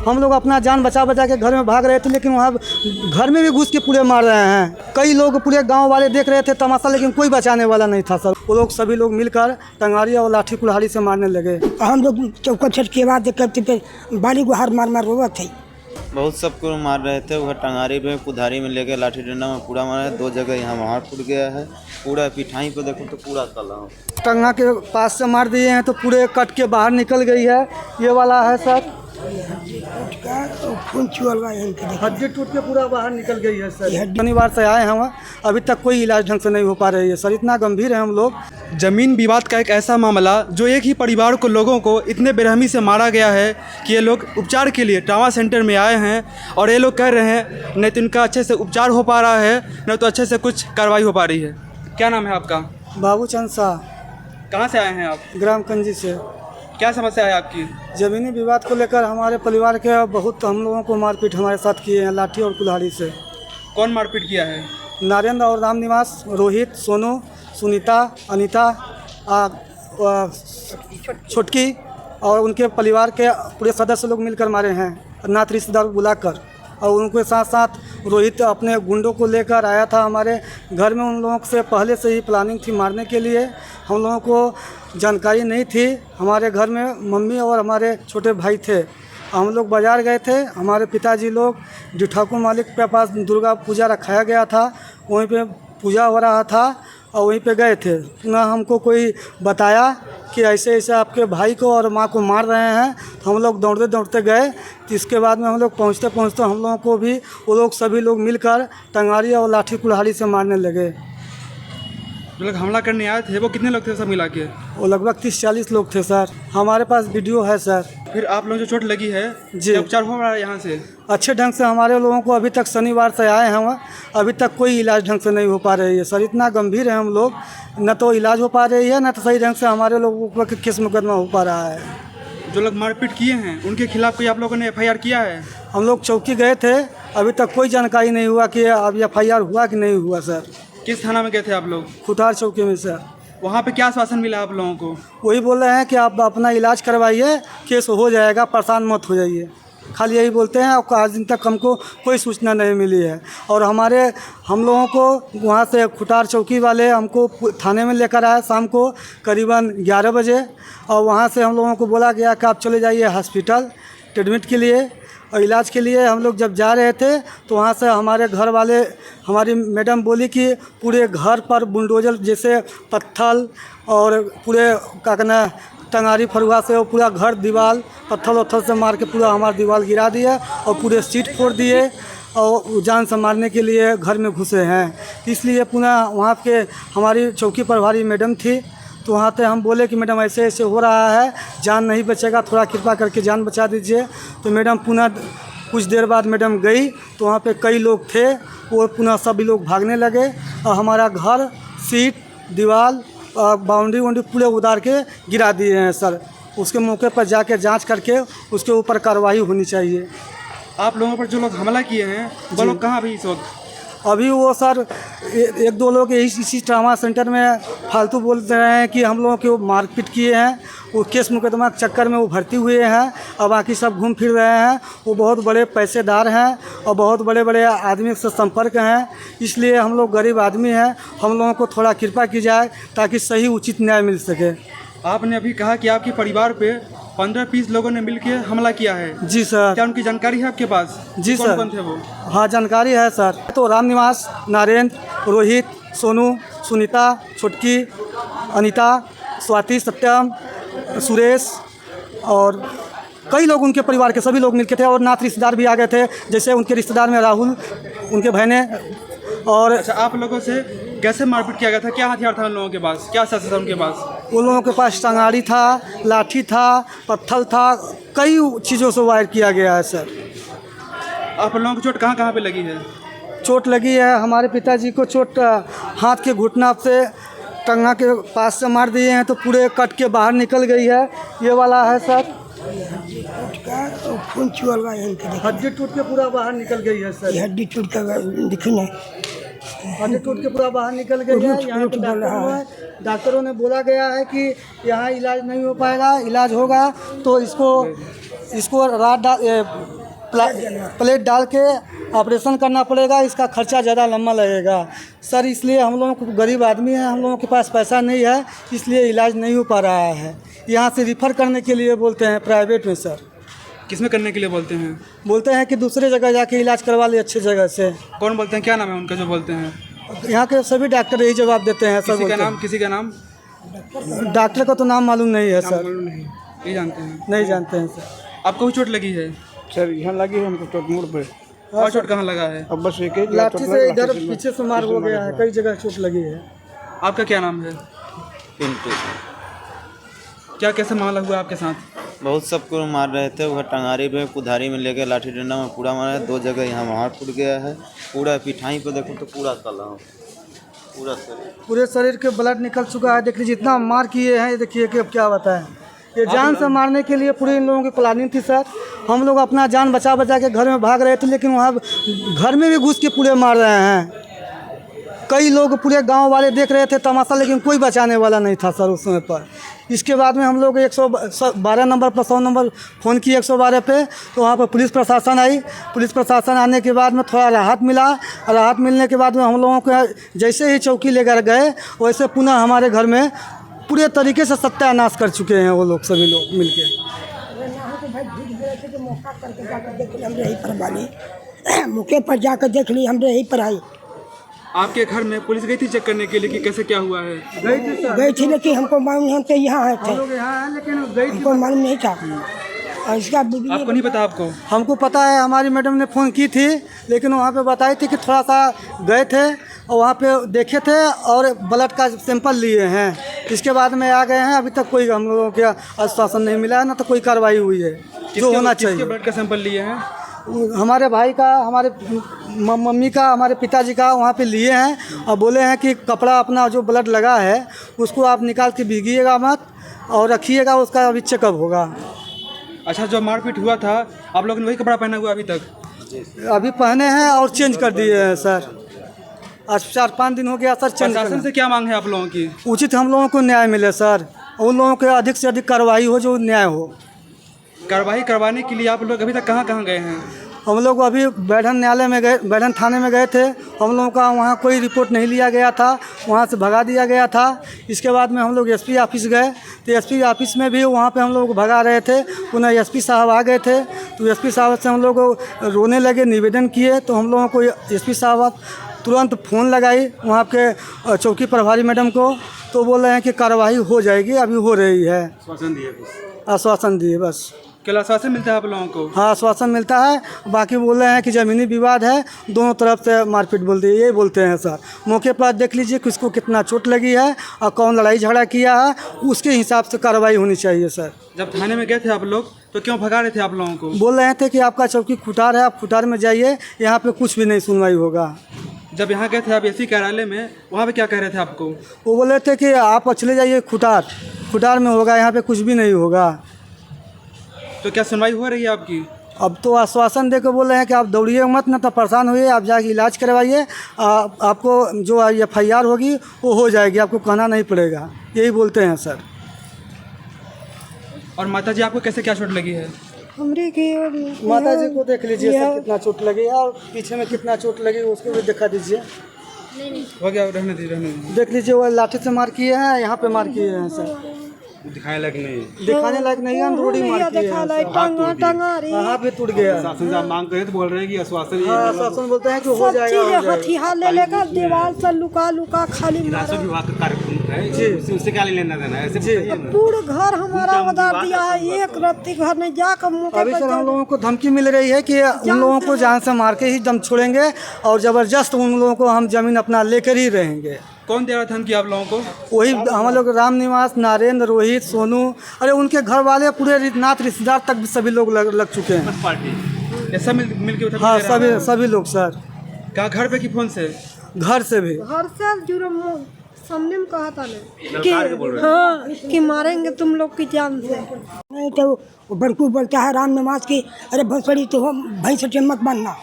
हम लोग अपना जान बचा बचा के घर में भाग रहे थे, लेकिन वहाँ घर में भी घुस के पूरे मार रहे हैं। कई लोग पूरे गांव वाले देख रहे थे तमाशा, लेकिन कोई बचाने वाला नहीं था सर। वो लोग सभी लोग मिलकर टंगारी और लाठी कुल्हाड़ी से मारने लगे। हम लोग चौकट छठ के बाद करते पे बाली को हार मार मार रोवा थे। बहुत सबको मार रहे थे। वह टंगारी में कुदारी में लेके लाठी डंडा में पूरा मारा है। 2 जगह यहाँ वहाँ फूट गया है। पूरा पिठाई पे देखो तो पूरा तला टंगा के पास से मार दिए हैं तो पूरे कट के बाहर निकल गई है। ये वाला है सर, हड्डी टूट के पूरा बाहर निकल गई है सर। शनिवार से आए हैं वहाँ, अभी तक कोई इलाज ढंग से नहीं हो पा रही है सर। इतना गंभीर है हम लोग। जमीन विवाद का एक ऐसा मामला जो एक ही परिवार को लोगों को इतने बेरहमी से मारा गया है कि ये लोग उपचार के लिए ट्रामा सेंटर में आए हैं और ये लोग कह रहे हैं नहीं तो इनका अच्छे से उपचार हो पा रहा है, नहीं तो अच्छे से कुछ कार्रवाई हो पा रही है। क्या नाम है आपका? बाबूचंद शाह। कहाँ से आए हैं आप? ग्राम कंजी से। क्या समस्या है आपकी? ज़मीनी विवाद को लेकर हमारे परिवार के बहुत हम लोगों को मारपीट हमारे साथ किए हैं लाठी और कुल्हाड़ी से। कौन मारपीट किया है? नरेंद्र और राम निवास, रोहित, सोनू, सुनीता, अनीता, छोटकी और उनके परिवार के पूरे सदस्य लोग मिलकर मारे हैं, नात रिश्तेदार बुलाकर। और उनके साथ साथ रोहित अपने गुंडों को लेकर आया था हमारे घर में। उन लोगों से पहले से ही प्लानिंग थी मारने के लिए। हम लोगों को जानकारी नहीं थी। हमारे घर में मम्मी और हमारे छोटे भाई थे। हम लोग बाज़ार गए थे। हमारे पिताजी लोग जो ठाकुर मालिक के पास दुर्गा पूजा रखाया गया था, वहीं पे पूजा हो रहा था और वहीं पे गए थे। पुनः हमको कोई बताया कि ऐसे ऐसे आपके भाई को और माँ को मार रहे हैं। तो हम लोग दौड़ते दौड़ते गए। तो इसके बाद में हम लोग पहुँचते पहुँचते हम लोगों को भी वो लोग सभी लोग मिलकर टंगारी और लाठी कुल्हाड़ी से मारने लगे। जो लोग हमला करने आए थे वो कितने लोग थे सब मिला के? वो लगभग 30-40 लोग थे सर। हमारे पास वीडियो है सर। फिर आप लोगों को चोट लगी है जी, उपचार हो रहा है यहाँ से? अच्छे ढंग से हमारे लोगों को अभी तक शनिवार से आए हैं वहाँ, अभी तक कोई इलाज ढंग से नहीं हो पा रही है सर। इतना गंभीर है हम लोग, न तो इलाज हो पा रही है न तो सही ढंग से हमारे लोगों को केस मुकदमा हो पा रहा है। जो लोग मारपीट किए हैं उनके खिलाफ कोई आप लोगों ने FIR किया है? हम लोग चौकी गए थे, अभी तक कोई जानकारी नहीं हुआ कि अब FIR हुआ कि नहीं हुआ सर। किस थाना में गए थे आप लोग? खुटार चौकी में सर। वहाँ पे क्या आश्वासन मिला आप लोगों को? वही बोल रहे हैं कि आप अपना इलाज करवाइए, केस हो जाएगा, परेशान मत हो जाइए, खाली यही बोलते हैं। और आज दिन तक हमको कोई सूचना नहीं मिली है। और हम लोगों को वहाँ से खुटार चौकी वाले हमको थाने में लेकर आए शाम को करीबन 11 बजे। और वहाँ से हम लोगों को बोला गया कि आप चले जाइए हॉस्पिटल ट्रीटमेंट के लिए और इलाज के लिए। हम लोग जब जा रहे थे तो वहाँ से हमारे घर वाले, हमारी मैडम बोली कि पूरे घर पर बुलडोजर जैसे पत्थर और पूरे क्या कहना टंगारी फरुआ से वो पूरा घर दीवार पत्थर वत्थर से मार के पूरा हमारा दीवार गिरा दिया और पूरे सीट फोड़ दिए और जान से मारने के लिए घर में घुसे हैं। इसलिए पुनः वहाँ के हमारी चौकी प्रभारी मैडम थी, तो वहाँ पे हम बोले कि मैडम ऐसे ऐसे हो रहा है, जान नहीं बचेगा, थोड़ा कृपा करके जान बचा दीजिए। तो मैडम पुनः कुछ देर बाद मैडम गई तो वहाँ पे कई लोग थे, वो पुनः सभी लोग भागने लगे और हमारा घर, सीट, दीवार, बाउंड्री वाउंड्री पूरे उतार के गिरा दिए हैं सर। उसके मौके पर जाके जांच करके उसके ऊपर कार्रवाई होनी चाहिए। आप लोगों पर जो लोग हमला किए हैं वो लोग कहाँ अभी इस वक्त? अभी वो सर 1-2 लोग इसी ट्रामा सेंटर में फालतू बोल रहे हैं कि हम लोगों को मारपीट किए हैं। वो केस मुकदमा के चक्कर में वो भर्ती हुए हैं और बाकी सब घूम फिर रहे हैं। वो बहुत बड़े पैसेदार हैं और बहुत बड़े बड़े आदमी से संपर्क हैं। इसलिए हम लोग गरीब आदमी हैं, हम लोगों को थोड़ा कृपा की जाए ताकि सही उचित न्याय मिल सके। आपने अभी कहा कि आपके परिवार पे 15-20 लोगों ने मिलकर हमला किया है। जी सर। क्या उनकी जानकारी है आपके पास? जी कौन सर। कौन थे वो? हाँ जानकारी है सर। तो राम निवास, नरेंद्र, रोहित, सोनू, सुनीता, छोटकी, अनीता, स्वाति, सत्यम, सुरेश और कई लोग उनके परिवार के सभी लोग मिलके थे। और नात रिश्तेदार भी आ गए थे, जैसे उनके रिश्तेदार में राहुल, उनके बहने। और अच्छा, आप लोगों से कैसे मारपीट किया गया था? क्या हथियार था उन लोगों के पास? क्या शस्त्र था उनके पास? उन लोगों के पास टंगारी था, लाठी था, पत्थर था, कई चीज़ों से वायर किया गया है सर। आप लोगों को चोट कहाँ कहाँ पे लगी है? चोट लगी है, हमारे पिताजी को चोट हाथ के घुटना से टंगा के पास से मार दिए हैं तो पूरे कट के बाहर निकल गई है। ये वाला है सर, हड्डी टूट के पूरा बाहर निकल गई है सर। हड्डी टूट कर दिखी नहीं, हड्डी टूट के पूरा बाहर निकल गई है। यहाँ पे डॉक्टरों ने बोला गया है कि यहाँ इलाज नहीं हो पाएगा, इलाज होगा तो इसको इसको प्लेट डाल के ऑपरेशन करना पड़ेगा। इसका खर्चा ज़्यादा लंबा लगेगा सर, इसलिए हम लोगों को गरीब आदमी हैं, हम लोगों के पास पैसा नहीं है, इसलिए इलाज नहीं हो पा रहा है। यहाँ से रिफ़र करने के लिए बोलते हैं प्राइवेट में सर। किस में करने के लिए बोलते हैं? बोलते हैं कि दूसरे जगह जाके इलाज करवा ले अच्छी जगह से। कौन बोलते हैं, क्या नाम है उनका जो बोलते हैं? यहाँ के सभी डॉक्टर यही जवाब देते हैं सर। किसी का नाम? डॉक्टर का तो नाम मालूम नहीं है सर। नहीं, ये जानते हैं? नहीं जानते हैं सर। आपको भी चोट लगी है? सर यहाँ लगी है हमको चोट मुड़ पे। और चोट कहाँ लगा है? अब बस एक ही लाठी से इधर पीछे से मार हो गया है, कई जगह चोट लगी है। आपका क्या नाम है? पिंटू। क्या कैसे मामला हुआ आपके साथ? बहुत सबको मार रहे थे, वह टंगारी में कुधारी में लेके लाठी डंडा में पूरा मारा है। 2 जगह यहाँ वहाँ फूट गया है, पूरा पिठाई पे देखो तो पूरा काला हो, पूरे शरीर के ब्लड निकल चुका है। देख लीजिए जितना मार किए हैं, ये देखिए कि अब क्या बताएं। ये जान से मारने के लिए पूरे इन लोगों की प्लानिंग थी सर। हम लोग अपना जान बचा बचा के घर में भाग रहे थे, लेकिन वहाँ घर में भी घुस के पूरे मार रहे हैं। कई लोग पूरे गांव वाले देख रहे थे तमाशा, लेकिन कोई बचाने वाला नहीं था सर उस समय पर। इसके बाद में हम लोग 112 नंबर पर 100 नंबर फ़ोन किए 112 पे, तो वहाँ पर पुलिस प्रशासन आई। पुलिस प्रशासन आने के बाद में थोड़ा राहत मिला। राहत मिलने के बाद में हम लोगों को जैसे ही चौकी लेकर गए, वैसे पुनः हमारे घर में पूरे तरीके से सत्यानाश कर चुके हैं वो लोग, सभी लोग मिल के। मौके पर जाकर देख ली, हमरे यहीं पर आई। आपके घर में पुलिस गई थी चेक करने के लिए कि कैसे क्या हुआ है? गई थी लेकिन हमको मालूम नहीं, हम तो यहाँ आए थे, हमको मालूम नहीं था। और इसका आपको नहीं पता? आपको? हमको पता है, हमारी मैडम ने फ़ोन की थी, लेकिन वहाँ पे बताई थी कि थोड़ा सा गए थे और वहाँ पे देखे थे और ब्लड का सैंपल लिए हैं। इसके बाद में आ गए हैं। अभी तक कोई हम लोगों के आश्वासन नहीं मिला है, ना तो कोई कार्रवाई हुई है जो होना चाहिए। किसके ब्लड का सैंपल लिए हैं? हमारे भाई का, हमारे मम्मी का, हमारे पिताजी का वहाँ पे लिए हैं और बोले हैं कि कपड़ा अपना जो ब्लड लगा है उसको आप निकाल के भीगिएगा मत और रखिएगा, उसका अभी चेकअप होगा। अच्छा, जो मारपीट हुआ था आप लोगों ने वही कपड़ा पहना हुआ अभी तक? अभी पहने हैं और चेंज कर दिए हैं सर। आज 4-5 दिन हो गया सर चेंज। प्रशासन से क्या मांग है आप लोगों की? उचित हम लोगों को न्याय मिले सर, उन लोगों के अधिक से अधिक कार्रवाई हो, जो न्याय हो। कार्रवाई करवाने के लिए आप लोग अभी तक कहाँ कहाँ गए हैं? हम लोग अभी बैठन न्यायालय में गए, बैठन थाने में गए थे। हम लोगों का वहाँ कोई रिपोर्ट नहीं लिया गया था, वहाँ से भगा दिया गया था। इसके बाद में हम लोग एसपी ऑफिस गए, तो एसपी ऑफिस में भी वहाँ पे हम लोग भगा रहे थे। पुनः एसपी साहब आ गए थे, तो एसपी साहब से हम लोग रोने लगे, निवेदन किए। तो हम लोगों को एसपी साहब तुरंत फ़ोन लगाई वहाँ के चौकी प्रभारी मैडम को, तो बोल रहे हैं कि कार्रवाई हो जाएगी, अभी हो रही है। आश्वासन दिए बस। क्या आश्वासन मिलता है आप लोगों को? हाँ, आश्वासन मिलता है। बाकी बोल रहे हैं कि ज़मीनी विवाद है, दोनों तरफ से मारपीट बोल दी, ये बोलते हैं सर। मौके पर देख लीजिए किसको कितना चोट लगी है और कौन लड़ाई झगड़ा किया है, उसके हिसाब से कार्रवाई होनी चाहिए सर। जब थाने में गए थे आप लोग तो क्यों भगा रहे थे आप लोगों को? बोल रहे थे कि आपका चौकी खुटार है, आप खुटार में जाइए, यहाँ पे कुछ भी नहीं सुनवाई होगा। जब यहाँ गए थे आप एसपी कार्यालय में, वहाँ पे क्या कह रहे थे आपको? वो बोले थे कि आप चले जाइए खुटार में होगा, यहाँ पे कुछ भी नहीं होगा। तो क्या सुनवाई हो रही है आपकी? अब तो आश्वासन दे के बोल रहे हैं कि आप दौड़िए मत, ना तो परेशान होइए, आप जाके इलाज करवाइए, आपको जो FIR होगी वो हो जाएगी, आपको कहना नहीं पड़ेगा, यही बोलते हैं सर। और माता जी आपको कैसे क्या चोट लगी है? हमरे की माता जी को देख लीजिए सर कितना चोट लगी है, और पीछे में कितना चोट लगी उसको भी दिखा दीजिए। हो गया, रहने दीजिए। देख लीजिए, वो लाठी से मार किए हैं, यहाँ पे मार किए हैं सर। दिखाने लायक नहीं, दिखाने लायक नहीं है, अंदरूनी मार किए हैं, हाथ भी टूट गया है। शासन से मांग करे तो बोल रहे हैं कि आश्वासन हाँ, आश्वासन बोलते हैं कि हो जाएगा। हथियार ले लेकर दीवार से लुका खाली राजस्व विभाग का कार्यक्रम है जी, उससे क्या लेना देना है? ऐसे पूरा घर हमारा उधार दिया है, एक रत्ती घर नहीं जाकर। अभी सर हम लोगों को धमकी मिल रही है कि उन लोगों को जान से मार के ही दम छोड़ेंगे और ज़बरदस्त उन लोगों को हम ज़मीन अपना लेकर ही रहेंगे। कौन दे रहा था धमकी आप लोगों को? वही हम लोग राम निवास, नारेंद्र, रोहित, सोनू, अरे उनके घर वाले पूरे नात रिश्तेदार तक भी सभी लोग लग चुके हैं। पार्टी ऐसा मिल के? हाँ, सभी लोग सर। क्या घर पे कि फोन से? घर से भी। घर से जुर्म सामने में कहा था कि हाँ कि मारेंगे तुम लोग की जान से। नहीं तो वो बड़कू बोलता है राम निवास की, अरे भैंसड़ी तो हम भैंस मत बनना,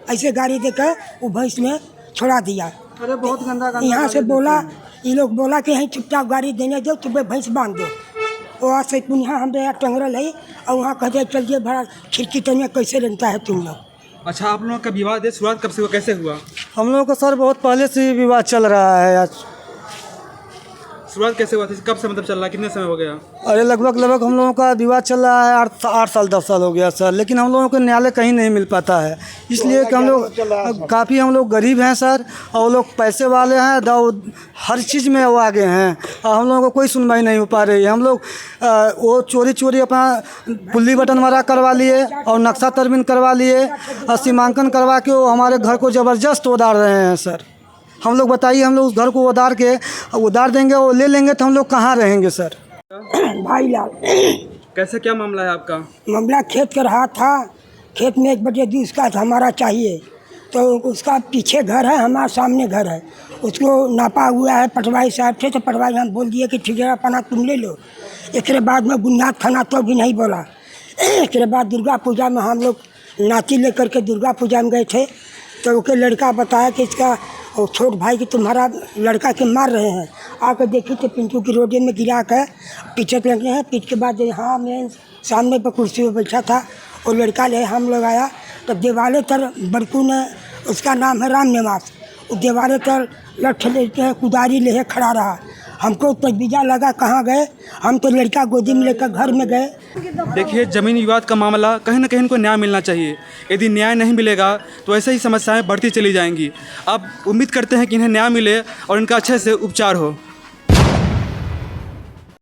ऐसे गाड़ी देकर वो भैंस में छोड़ा दिया। अरे बहुत गंदा यहाँ से बोला, ये लोग बोला कि यहीं चुपचाप गाड़ी देने दो, तुम्हें भैंस बांध दो। वहाँ से पुनः हम यहाँ टंगरल है और वहाँ कहते चलिए भाड़ा खिड़की तनिया कैसे लगता है तुम लोग। अच्छा, आप लोगों का विवाद है, शुरुआत कब से हुआ, कैसे हुआ? हम लोगों का सर बहुत पहले से ही विवाद चल रहा है आज। शुरुआत कैसे हुआ था, कब से मतलब चल रहा है, कितने समय हो गया? अरे लगभग हम लोगों का विवाद चल रहा है 8 साल 10 साल हो गया सर, लेकिन हम लोगों को न्यायालय कहीं नहीं मिल पाता है, इसलिए कि हम लोग काफ़ी हम लोग गरीब हैं सर, और वो लोग पैसे वाले हैं, हर चीज़ में वो आगे हैं, और हम लोगों को कोई सुनवाई नहीं हो पा रही है। हम लोग वो चोरी अपना पुल्ली बटन वाला करवा लिए और नक्शा तरमीम करवा लिए और सीमांकन करवा के वो हमारे घर को ज़बरदस्त उधार रहे हैं सर। हम लोग बताइए, हम लोग उस घर को उधार देंगे, वो ले लेंगे तो हम लोग कहाँ रहेंगे सर? भाई लाल कैसे, क्या मामला है आपका? मामला खेत का रहा था, खेत में 1 बजे दूस का हमारा चाहिए, तो उसका पीछे घर है, हमारा सामने घर है, उसको नापा हुआ है पटवारी साहब थे, तो पटवारी हम बोल दिए कि ठीक है अपना तुम ले लो। एक बाद में बुनियाद खाना तो भी नहीं बोला। एक बाद दुर्गा पूजा में हम लोग नाती लेकर के दुर्गा पूजा में गए थे, तो उसके लड़का बताया कि इसका और छोट भाई कि तुम्हारा लड़का के मार रहे हैं, आकर देखी तो पिंटू की रोडे में गिरा कर पीछे लगे हैं। पीछे के बाद हाँ मैं सामने पर कुर्सी पर बैठा था, और लड़का ले हम लोग आया, तब देवाले तर बड़कू ने, उसका नाम है राम निवास, उस देवाले तर लठ लेके कुदारी ले खड़ा रहा। हमको तजबीजा लगा कहाँ गए, हम तो लड़का गोदी में लेकर घर में गए। देखिए, ज़मीन विवाद का मामला कहीं ना कहीं इनको न्याय मिलना चाहिए। यदि न्याय नहीं मिलेगा तो ऐसे ही समस्याएं बढ़ती चली जाएंगी। अब उम्मीद करते हैं कि इन्हें न्याय मिले और इनका अच्छे से उपचार हो।